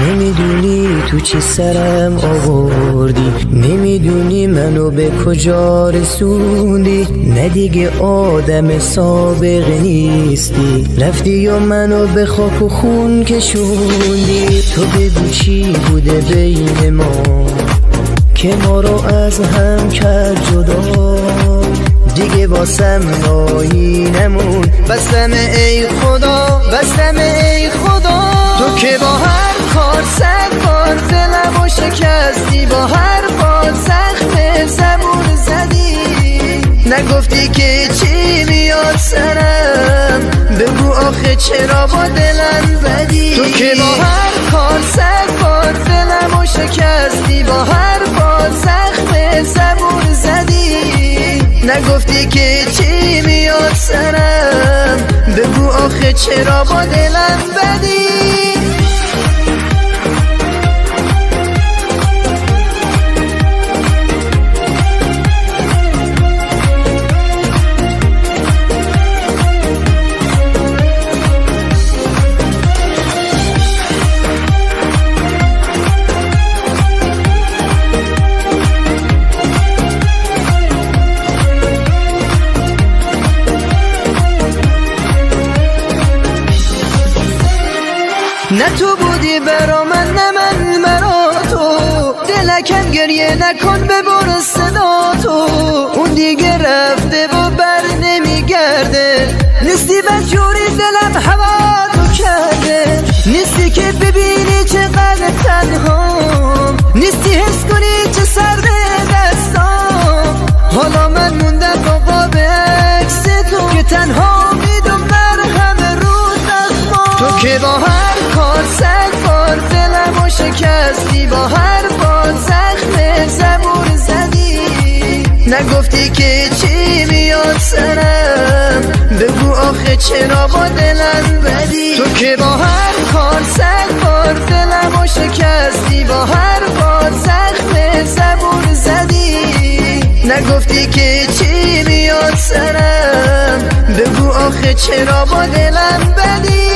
نمیدونی تو چی سرم آوردی، نمیدونی منو به کجا رسوندی. نه دیگه آدم سابق نیستی، رفتی و منو به خاک و خون کشوندی. تو بگو چی بوده بین ما که ما رو از هم کرد جدا. دیگه واسم نایی نمون، بستم ای خدا، بستم ای خدا. تو که با هر کار 100 بار دلمو شکستی، با هر بار زخم زبون زدی. نگفتی که چی میاد سرم، بگو آخه چرا با دلم بدی. تو که با هر کار 100 بار دلمو شکستی، با هر بار زخم زبون زدی. نگفتی که چی میاد سرم، بگو آخه چرا با دلم بدی. نه تو بودی برا من، نه من برا تو. دلکم گریه نکن ببر صدا تو. اون دیگه رفته و بر نمیگرده، نیستی بس جوری دلم هوا تو کرده. نیستی که ببینی چقدر تنهام، نیستی حس کنی چه سرد دستام. حالا من موندم با قاب عکس تو که تنها میدم مرهم رو زخمام. تو که با هر کار 100 بار دلمو شکستی، با هر بار زخم زبون زدی. نگفتی که چی میاد سرم، بگو آخه چرا با دلم بدی. تو که با هر کار 100 بار دلمو شکستی، با هر بار زخم زبون زدی. نگفتی که چی میاد سرم، بگو آخه چرا با دلم بدی.